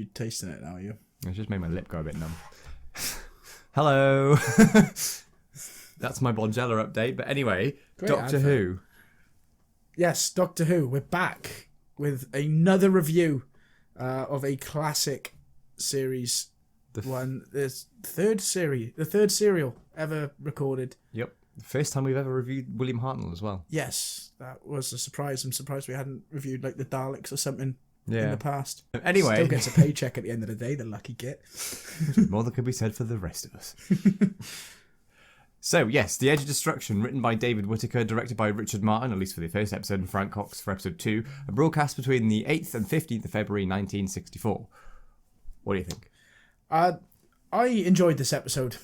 You tasting it now, are you? It's just made my lip go a bit numb. Hello. That's my Bonjela update. But anyway, Great Doctor advert. Who. Yes, Doctor Who. We're back with another review of a classic series. The third serial ever recorded. Yep. The first time we've ever reviewed William Hartnell as well. Yes, that was a surprise. I'm surprised we hadn't reviewed like the Daleks or something in the past. Anyway. Still gets a paycheck at the end of the day, the lucky git. More than could be said for the rest of us. So, yes, The Edge of Destruction, written by David Whittaker, directed by Richard Martin, at least for the first episode, and Frank Cox for episode 2, and broadcast between the 8th and 15th of February 1964. What do you think? I enjoyed this episode. To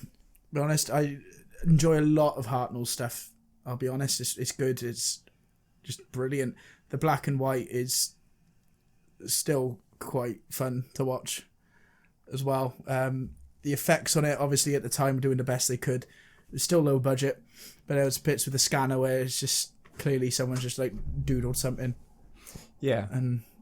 be honest, I enjoy a lot of Hartnell's stuff. I'll be honest, it's good. It's just brilliant. The black and white is still quite fun to watch as well. The effects on it, obviously, at the time, were doing the best they could. It's still low budget, but there was bits with the scanner where it's just clearly someone's just like doodled something. Yeah.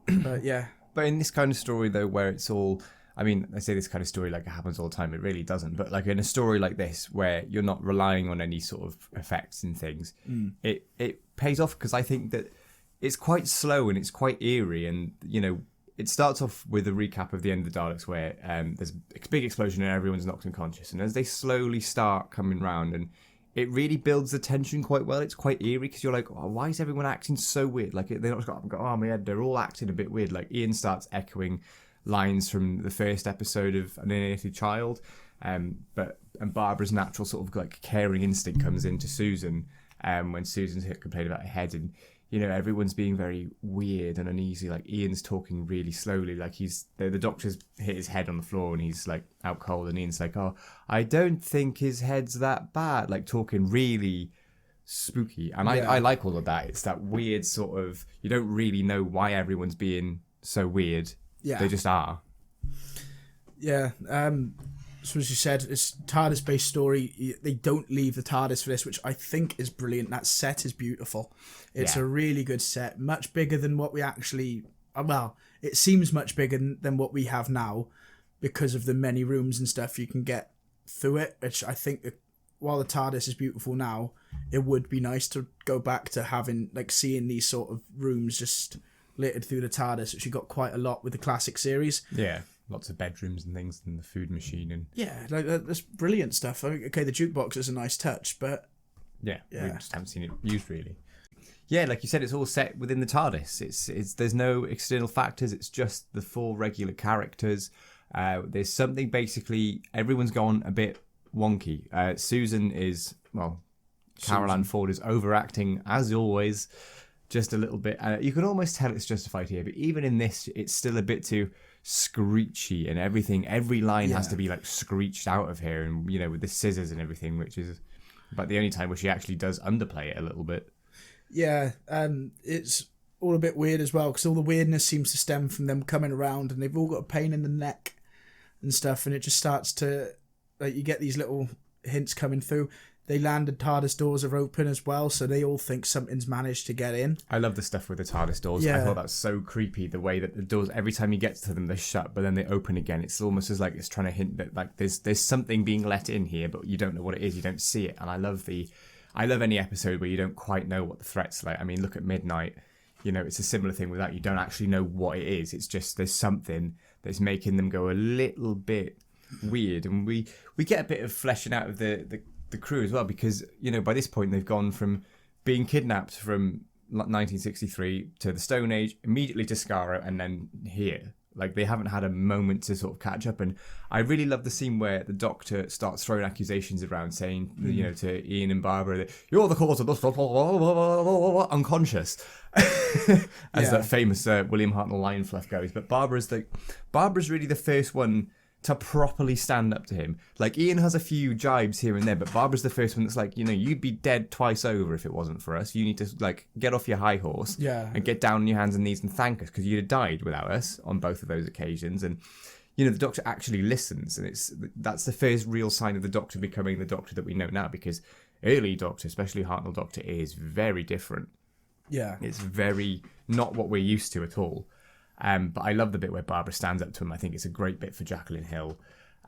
But yeah. But in this kind of story, though, where it's all... I mean, I say this kind of story like it happens all the time. It really doesn't. But like in a story like this, where you're not relying on any sort of effects and things, it pays off because I think that it's quite slow and it's quite eerie. And, you know, it starts off with a recap of the end of the Daleks where there's a big explosion and everyone's knocked unconscious. And as they slowly start coming round, and it really builds the tension quite well. It's quite eerie because you're like, oh, why is everyone acting so weird? Like they're not got, oh my head, they're all acting a bit weird. Like Ian starts echoing lines from the first episode of An Unearthly Child, and Barbara's natural sort of like caring instinct comes into Susan when Susan's complaining about her head, and you know everyone's being very weird and uneasy. Like Ian's talking really slowly, like the doctor's hit his head on the floor and he's like out cold, and Ian's like, oh, I don't think his head's that bad, like talking really spooky. And I like all of that. It's that weird sort of, you don't really know why everyone's being so weird. Yeah. They just are. Yeah. So as you said, it's TARDIS-based story. They don't leave the TARDIS for this, which I think is brilliant. That set is beautiful. It's a really good set. Much bigger than what we actually... Well, it seems much bigger than what we have now because of the many rooms and stuff you can get through it, which I think while the TARDIS is beautiful now, it would be nice to go back to having, like, seeing these sort of rooms just littered through the TARDIS, which you got quite a lot with the classic series. Yeah, lots of bedrooms and things, and the food machine, and like that's brilliant stuff. Okay, the jukebox is a nice touch, but we just haven't seen it used really. Yeah, like you said, it's all set within the TARDIS. It's there's no external factors. It's just the 4 regular characters. There's something basically. Everyone's gone a bit wonky. Susan is Carol Ann Ford is overacting as always. Just a little bit. You can almost tell it's justified here, but even in this, it's still a bit too screechy and everything. Every line has to be like screeched out of here, and you know, with the scissors and everything, which is about the only time where she actually does underplay it a little bit. Yeah, it's all a bit weird as well because all the weirdness seems to stem from them coming around, and they've all got a pain in the neck and stuff, and it just starts to like you get these little hints coming through. They landed TARDIS doors are open as well, so they all think something's managed to get in. I love the stuff with the TARDIS doors. I thought that was so creepy, the way that the doors, every time you get to them, they're shut, but then they open again. It's almost as like it's trying to hint that like there's something being let in here, but you don't know what it is, you don't see it. And I love any episode where you don't quite know what the threat's like. I mean, look at Midnight. You know, it's a similar thing with that. You don't actually know what it is. It's just there's something that's making them go a little bit weird. And we get a bit of fleshing out of the crew as well, because you know by this point they've gone from being kidnapped from 1963 to the Stone Age, immediately to Skaro, and then here. Like they haven't had a moment to sort of catch up. And I really love the scene where the Doctor starts throwing accusations around, saying you know to Ian and Barbara that you're the cause of this, unconscious, as that famous William Hartnell line fluff goes. But Barbara's really the first one to properly stand up to him. Like Ian has a few jibes here and there, but Barbara's the first one that's like, you know, you'd be dead twice over if it wasn't for us. You need to like get off your high horse and get down on your hands and knees and thank us because you'd have died without us on both of those occasions. And you know the Doctor actually listens, and that's the first real sign of the Doctor becoming the Doctor that we know now, because early Doctor, especially Hartnell Doctor, is very different. Yeah, it's very not what we're used to at all. But I love the bit where Barbara stands up to him. I think it's a great bit for Jacqueline Hill.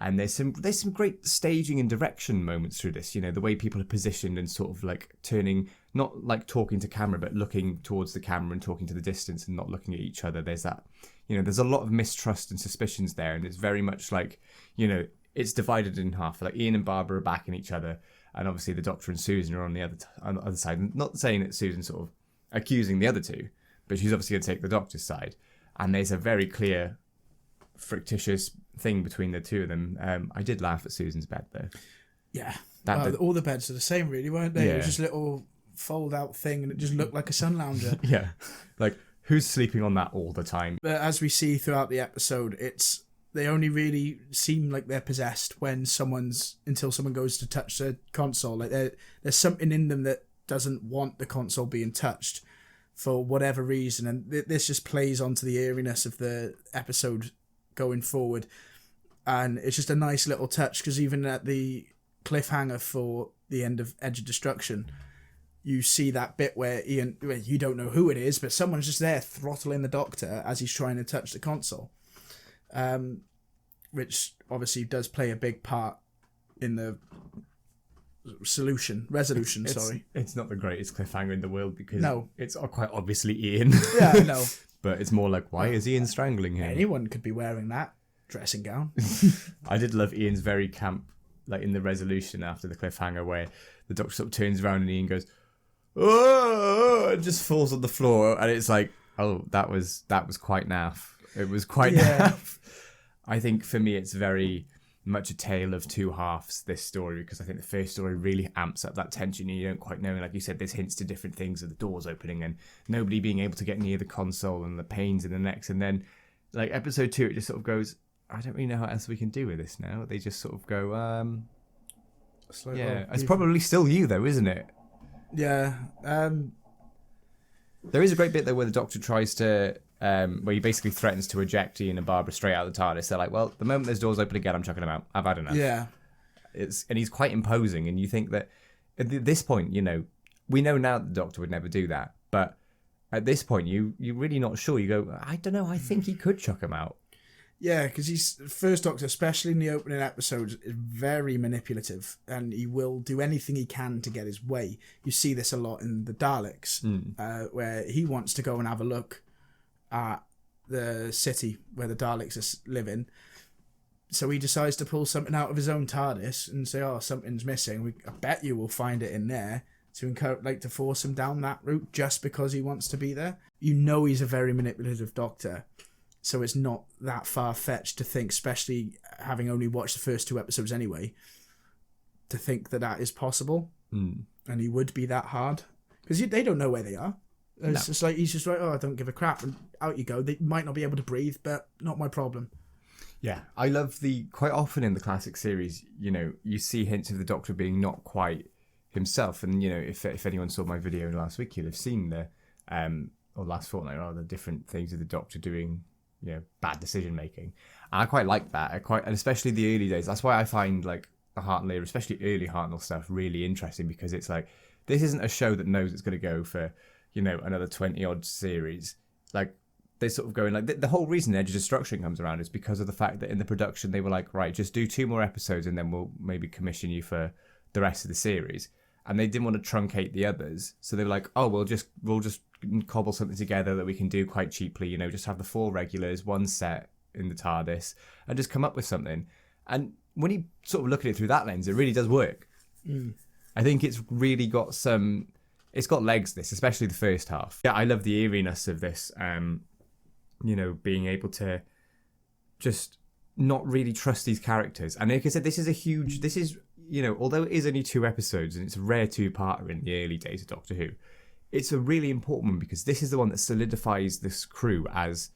And there's some great staging and direction moments through this. The way people are positioned and sort of like turning, not like talking to camera, but looking towards the camera and talking to the distance and not looking at each other. There's that, there's a lot of mistrust and suspicions there. And it's very much like, it's divided in half. Like Ian and Barbara are backing each other. And obviously the Doctor and Susan are on the other side. Not saying that Susan's sort of accusing the other two, but she's obviously going to take the Doctor's side. And there's a very clear fictitious thing between the two of them. I did laugh at Susan's bed though. Yeah, all the beds are the same, really, weren't they? Yeah. It was just a little fold-out thing, and it just looked like a sun lounger. Yeah, like who's sleeping on that all the time? But as we see throughout the episode, they only really seem like they're possessed until someone goes to touch the console. Like there's something in them that doesn't want the console being touched for whatever reason, and this just plays onto the eeriness of the episode going forward. And it's just a nice little touch, because even at the cliffhanger for the end of Edge of Destruction, you see that bit where you don't know who it is, but someone's just there throttling the Doctor as he's trying to touch the console, which obviously does play a big part in the resolution. It's not the greatest cliffhanger in the world, because it's quite obviously Ian. Yeah, I know. But it's more like, why is Ian strangling him? Anyone could be wearing that dressing gown. I did love Ian's very camp, like in the resolution after the cliffhanger, where the Doctor sort of turns around and Ian goes, "Oh!" and just falls on the floor, and it's like, oh, that was quite naff. It was quite naff. I think for me, it's very much a tale of two halves, this story, because I think the first story really amps up that tension, and you don't quite know, like you said, there's hints to different things of the doors opening and nobody being able to get near the console and the pains in the necks. And then like episode 2, it just sort of goes, I don't really know what else we can do with this now. They just sort of go, it's probably still you though, isn't it? Yeah. There is a great bit though where the Doctor tries to where he basically threatens to eject Ian and Barbara straight out of the TARDIS. They're like, well, the moment those doors open again, I'm chucking them out. I've had enough. Yeah. And he's quite imposing, and you think that at this point, we know now that the Doctor would never do that, but at this point, you're really not sure. You go, I don't know, I think he could chuck him out. Yeah, because he's first Doctor, especially in the opening episodes, is very manipulative, and he will do anything he can to get his way. You see this a lot in the Daleks, where he wants to go and have a look at the city where the Daleks are living. So he decides to pull something out of his own TARDIS and say, "Oh, something's missing. I bet you will find it in there." To encourage, to force him down that route just because he wants to be there. He's a very manipulative Doctor. So it's not that far-fetched to think, especially having only watched the first 2 episodes anyway, to think that is possible. And he would be that hard. Because they don't know where they are. It's just like, he's just like, oh, I don't give a crap. And out you go. They might not be able to breathe, but not my problem. Yeah, I love quite often in the classic series, you see hints of the Doctor being not quite himself. And, if anyone saw my video last week, you'll have seen or last fortnight, the different things of the Doctor doing, bad decision making. And I quite like that. And especially the early days. That's why I find like the Hartnell era, especially early Hartnell stuff, really interesting, because it's like, this isn't a show that knows it's going to go for, another 20 odd series. Like, they're sort of going like, the whole reason Edge of Destruction comes around is because of the fact that in the production they were like, right, just do 2 more episodes and then we'll maybe commission you for the rest of the series. And they didn't want to truncate the others, so they were like, oh, we'll just cobble something together that we can do quite cheaply, just have the 4 regulars, 1 set in the TARDIS, and just come up with something. And when you sort of look at it through that lens, it really does work. I think it's really got it's got legs, this, especially the first half. Yeah, I love the eeriness of this, being able to just not really trust these characters. And like I said, this is although it is only 2 episodes and it's a rare 2-parter in the early days of Doctor Who, it's a really important one, because this is the one that solidifies this crew as,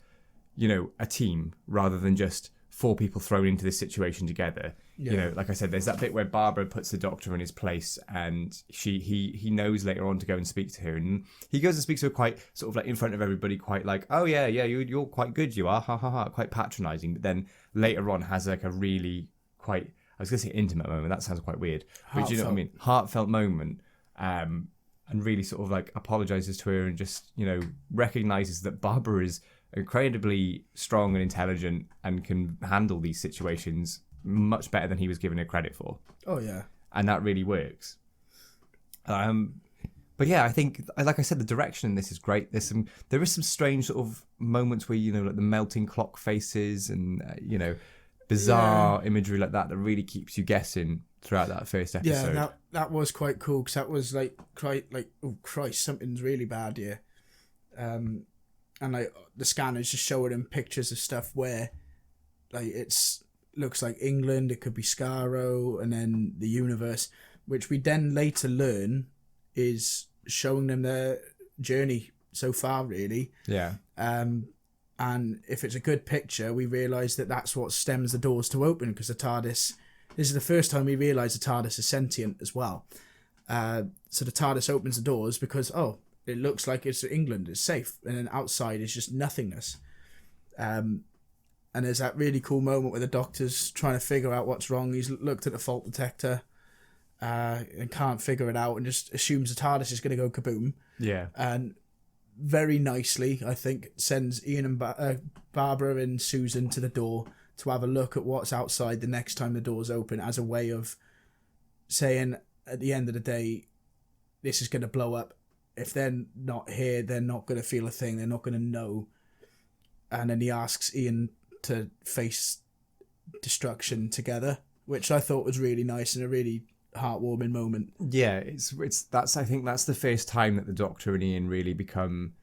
a team rather than just 4 people thrown into this situation together. Yeah. Like I said, there's that bit where Barbara puts the Doctor in his place, and he knows later on to go and speak to her, and he goes and speaks to her quite sort of like in front of everybody, quite like, oh yeah, you're quite good, you are, ha ha ha, quite patronising. But then later on has like a really quite, I was going to say intimate moment, that sounds quite weird, but do you know what I mean? Heartfelt moment, and really sort of like apologises to her and just, recognises that Barbara is incredibly strong and intelligent and can handle these situations much better than he was given it credit for. Oh yeah, and that really works. But yeah, I think, like I said, the direction in this is great. There is some strange sort of moments where, like the melting clock faces and bizarre imagery like that really keeps you guessing throughout that first episode. Yeah, that was quite cool, because that was like oh Christ, something's really bad here. And like the scanner's just showing him pictures of stuff where like looks like England, it could be Skaro, and then the universe, which we then later learn is showing them their journey so far, really. Yeah. And if it's a good picture, we realise that that's what stems the doors to open, because the TARDIS, this is the first time we realise the TARDIS is sentient as well. So the TARDIS opens the doors because, it looks like it's England, it's safe, and then outside is just nothingness. And there's that really cool moment where the Doctor's trying to figure out what's wrong. He's looked at the fault detector and can't figure it out, and just assumes the TARDIS is going to go kaboom. Yeah. And very nicely, I think, sends Ian and Barbara and Susan to the door to have a look at what's outside the next time the doors open, as a way of saying, at the end of the day, this is going to blow up. If they're not here, they're not going to feel a thing. They're not going to know. And then he asks Ian to face destruction together, which I thought was really nice and a really heartwarming moment. Yeah, I think that's the first time that the Doctor and Ian really become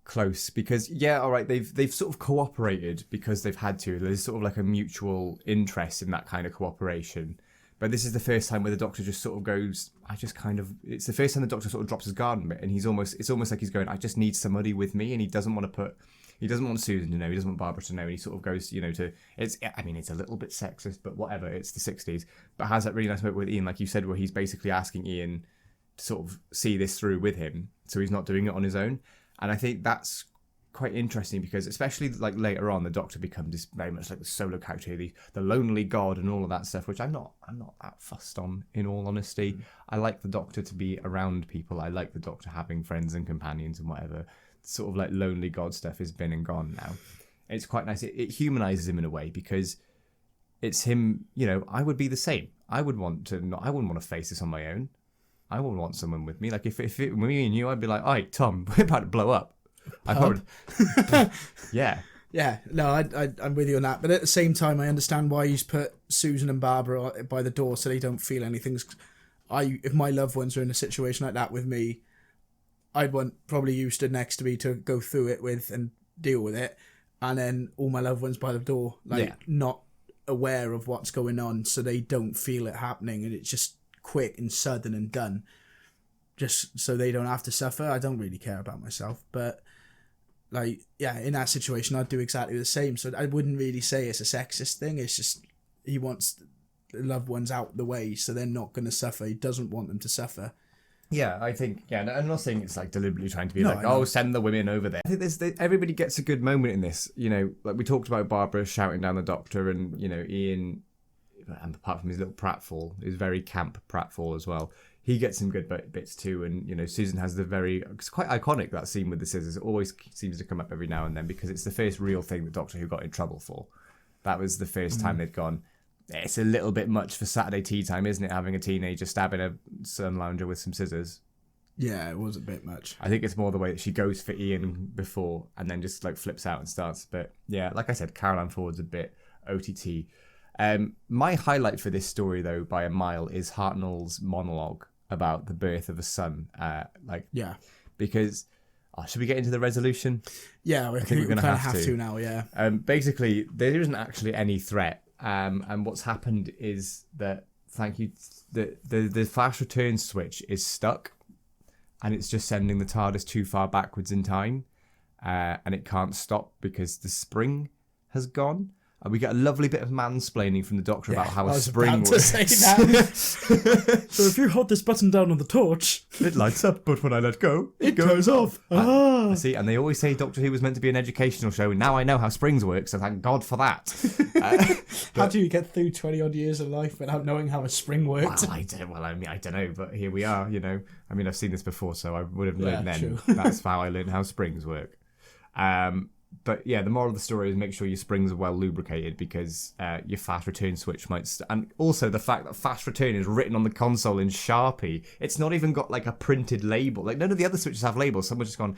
close, because they've sort of cooperated because they've had to. There's sort of like a mutual interest in that kind of cooperation. But this is the first time where the Doctor just sort of goes, it's the first time the Doctor sort of drops his guard a bit, and it's almost like he's going, I just need somebody with me, and he doesn't want Susan to know, he doesn't want Barbara to know, and he sort of goes, it's a little bit sexist, but whatever, it's the 60s, but has that really nice moment with Ian, like you said, where he's basically asking Ian to sort of see this through with him, so he's not doing it on his own. And I think that's quite interesting, because especially like later on, the Doctor becomes this very much like the solo character, the lonely god and all of that stuff, which I'm not that fussed on, in all honesty. I like the Doctor to be around people. I like the Doctor having friends and companions and whatever. Sort of like lonely god stuff has been and gone now. It's quite nice. It humanizes him in a way, because it's him. I would be the same. I wouldn't want to face this on my own. I would want someone with me. Like if it were me and you, I'd be like, "All right, Tom, we're about to blow up." I probably, yeah. Yeah, no, I'm with you on that. But at the same time, I understand why he's put Susan and Barbara by the door so they don't feel anything. If my loved ones are in a situation like that with me, I'd want probably you stood next to me to go through it with and deal with it. And then all my loved ones by the door, not aware of what's going on, so they don't feel it happening, and it's just quick and sudden and done. Just so they don't have to suffer. I don't really care about myself, but in that situation, I'd do exactly the same. So I wouldn't really say it's a sexist thing. It's just he wants the loved ones out the way, so they're not going to suffer. He doesn't want them to suffer. Yeah, I think, I'm not saying it's like deliberately trying to be send the women over there. I think everybody gets a good moment in this. Like we talked about Barbara shouting down the Doctor, and, Ian, and apart from his little pratfall, his very camp pratfall as well, he gets some good bits too. And, Susan has it's quite iconic, that scene with the scissors. It always seems to come up every now and then, because it's the first real thing that Doctor Who got in trouble for. That was the first time they'd gone, it's a little bit much for Saturday tea time, isn't it? Having a teenager stabbing a sun lounger with some scissors. Yeah, it was a bit much. I think it's more the way that she goes for Ian before and then just like flips out and starts. But yeah, like I said, Caroline Ford's a bit OTT. My highlight for this story, though, by a mile, is Hartnell's monologue about the birth of a son. Because should we get into the resolution? Yeah, I think we're going to have to now. Yeah. Basically, there isn't actually any threat. And what's happened is that, the fast return switch is stuck, and it's just sending the TARDIS too far backwards in time, and it can't stop because the spring has gone. And we get a lovely bit of mansplaining from the Doctor about how a spring works. Say that. So if you hold this button down on the torch, it lights up, but when I let go, it goes off. I see, and they always say Doctor Who was meant to be an educational show, and now I know how springs work, so thank God for that. How do you get through 20 odd years of life without knowing how a spring works? I don't know, but here we are, I've seen this before, so I would have learned then. True. That's how I learned how springs work. But yeah, the moral of the story is make sure your springs are well lubricated because your fast return switch might... and also the fact that fast return is written on the console in Sharpie. It's not even got like a printed label. Like none of the other switches have labels. Someone's just gone,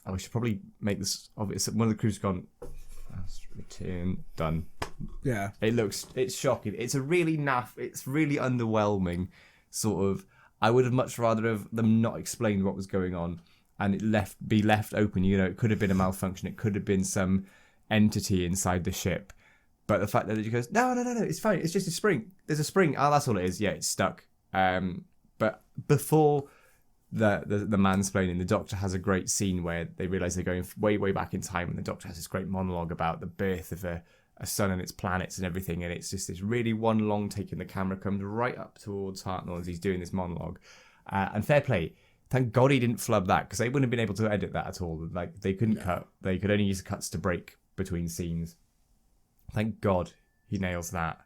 oh, we should probably make this obvious. One of the crew's gone, fast return, done. Yeah. It's shocking. It's a really it's really underwhelming sort of... I would have much rather have them not explained what was going on and it be left open. You know, it could have been a malfunction. It could have been some entity inside the ship. But the fact that it goes, no, it's fine. It's just a spring. There's a spring. Oh, that's all it is. Yeah, it's stuck. But before the mansplaining, the Doctor has a great scene where they realise they're going way, way back in time, and the Doctor has this great monologue about the birth of a sun and its planets and everything, and it's just this really one long take, and the camera comes right up towards Hartnell as he's doing this monologue. And fair play. Thank God he didn't flub that, because they wouldn't have been able to edit that at all. Like, they couldn't cut. They could only use cuts to break between scenes. Thank God he nails that.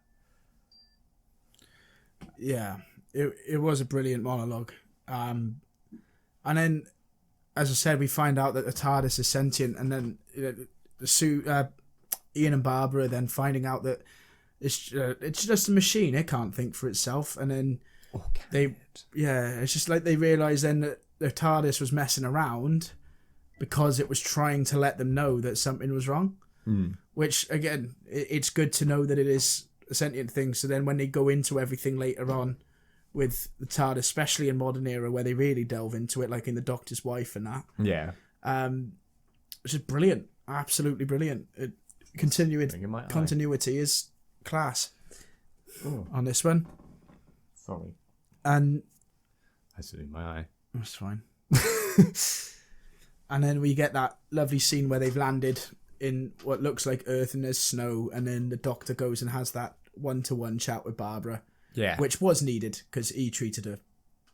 Yeah, it was a brilliant monologue. And then, as I said, we find out that the TARDIS is sentient, and then Ian and Barbara are then finding out that it's just a machine. It can't think for itself, and then it's just like they realise then that the TARDIS was messing around because it was trying to let them know that something was wrong. Which, again, it's good to know that it is a sentient thing. So then when they go into everything later on with the TARDIS, especially in modern era where they really delve into it, like in The Doctor's Wife and that. Yeah. Which is brilliant. Absolutely brilliant. Continuity is class on this one. Sorry. And I stood in my eye. That's fine. And then we get that lovely scene where they've landed in what looks like Earth and there's snow, and then the Doctor goes and has that one-to-one chat with Barbara. Yeah. Which was needed, because he treated her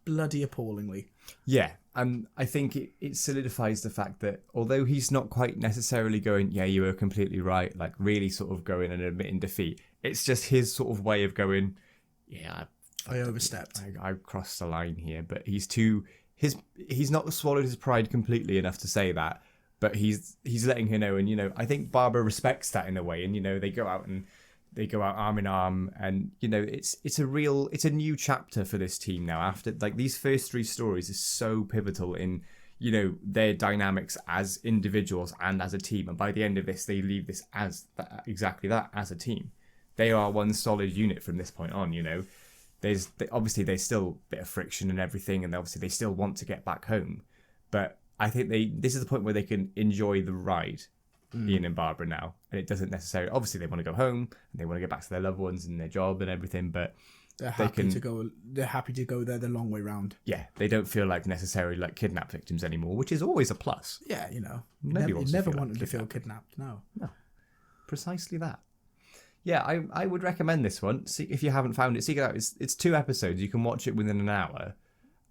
bloody appallingly. Yeah, and I think it solidifies the fact that although he's not quite necessarily going, yeah, you were completely right, like really sort of going and admitting defeat, it's just his sort of way of going, yeah, I overstepped. I crossed the line here, but he's not swallowed his pride completely enough to say that. But he's letting her know, and you know, I think Barbara respects that in a way, and you know, they go out arm in arm, and you know, it's a new chapter for this team now. After like these first three stories is so pivotal in, you know, their dynamics as individuals and as a team, and by the end of this, they leave this as exactly that, as a team. They are one solid unit from this point on. You know, there's still a bit of friction and everything, and obviously they still want to get back home, but I think this is the point where they can enjoy the ride, Ian and Barbara now. And it doesn't necessarily... Obviously, they want to go home, and they want to get back to their loved ones and their job and everything, but... They're happy to go there the long way round. Yeah, they don't feel like necessarily like kidnapped victims anymore, which is always a plus. Yeah, you know. You never wanted to feel kidnapped, no. No, precisely that. Yeah, I would recommend this one. See, if you haven't found it, seek it out. It's 2 episodes. You can watch it within an hour.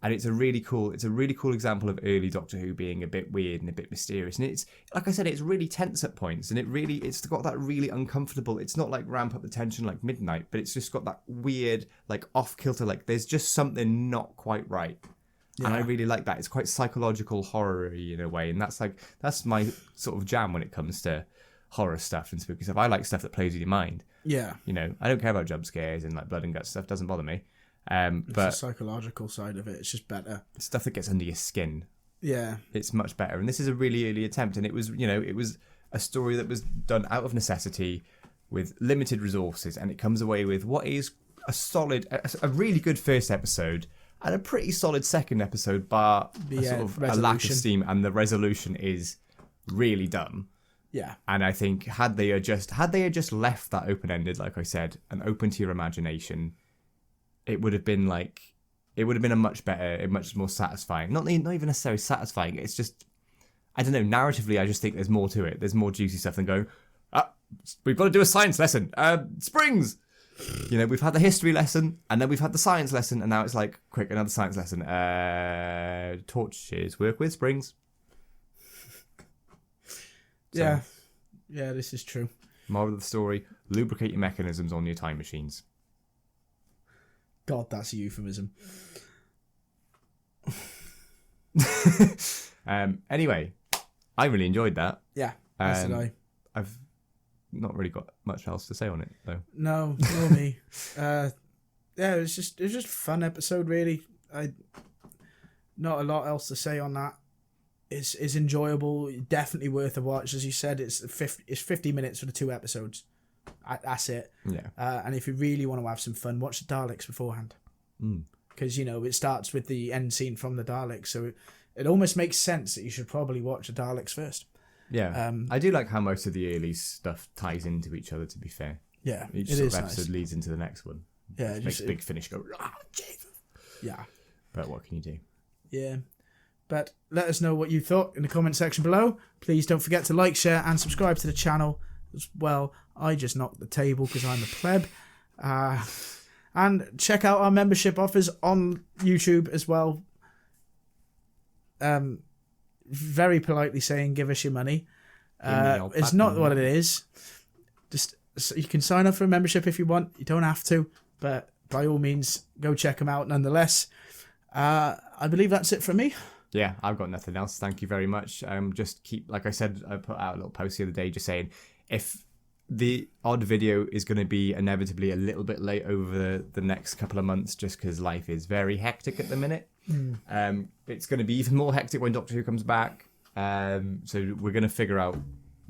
And it's a really cool example of early Doctor Who being a bit weird and a bit mysterious. And it's, like I said, it's really tense at points. And it's got that really uncomfortable, it's not like ramp up the tension like Midnight, but it's just got that weird, like off-kilter, like there's just something not quite right. Yeah. And I really like that. It's quite psychological horror-y in a way. And that's my sort of jam when it comes to horror stuff and spooky stuff. I like stuff that plays with your mind. Yeah. You know, I don't care about jump scares and like blood and guts stuff. Doesn't bother me. It's the psychological side of it. It's just better. Stuff that gets under your skin. Yeah. It's much better. And this is a really early attempt. And it was a story that was done out of necessity with limited resources. And it comes away with what is a really good first episode and a pretty solid second episode, bar a lack of steam. And the resolution is really dumb. Yeah. And I think had they just left that open-ended, like I said, and open to your imagination, it would have been a much better, a much more satisfying. Not even necessarily satisfying. It's just, I don't know. Narratively, I just think there's more to it. There's more juicy stuff than going, we've got to do a science lesson. Springs. You know, we've had the history lesson, and then we've had the science lesson, and now it's like, quick, another science lesson. Torches work with springs. Yeah, this is true. Moral of the story: lubricate your mechanisms on your time machines. God, that's a euphemism. Anyway, I really enjoyed that. Yeah. As did I. I've not really got much else to say on it though. No, nor me. Yeah, it was just a fun episode, really. Not a lot else to say on that. It's enjoyable, definitely worth a watch. As you said, it's 50 minutes for the 2 episodes. That's it. Yeah. And if you really want to have some fun, watch the Daleks beforehand. Because, it starts with the end scene from the Daleks, so it almost makes sense that you should probably watch the Daleks first. Yeah. I do like how most of the early stuff ties into each other, to be fair. Yeah, Each it sort is of episode nice. leads into the next one. Yeah. Makes a big finish go, Jesus. Yeah. But what can you do? Yeah. But let us know what you thought in the comment section below. Please don't forget to like, share, and subscribe to the channel as well. I just knocked the table because I'm a pleb. And check out our membership offers on YouTube as well. Very politely saying, give us your money. It's not what it is. Just so you can sign up for a membership if you want. You don't have to, but by all means, go check them out nonetheless. I believe that's it from me. Yeah, I've got nothing else. Thank you very much. Just keep, like I said, I put out a little post the other day just saying if the odd video is going to be inevitably a little bit late over the next couple of months just because life is very hectic at the minute. It's going to be even more hectic when Doctor Who comes back. So we're going to figure out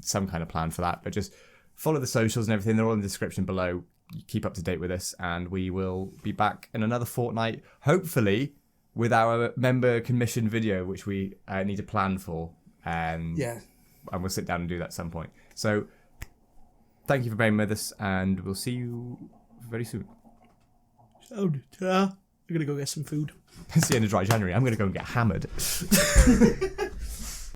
some kind of plan for that. But just follow the socials and everything. They're all in the description below. Keep up to date with us, and we will be back in another fortnight, hopefully, with our member commission video, which we need to plan for. Yeah. And we'll sit down and do that at some point. So thank you for being with us, and we'll see you very soon. So, I'm going to go get some food. It's the end of dry January. I'm going to go and get hammered.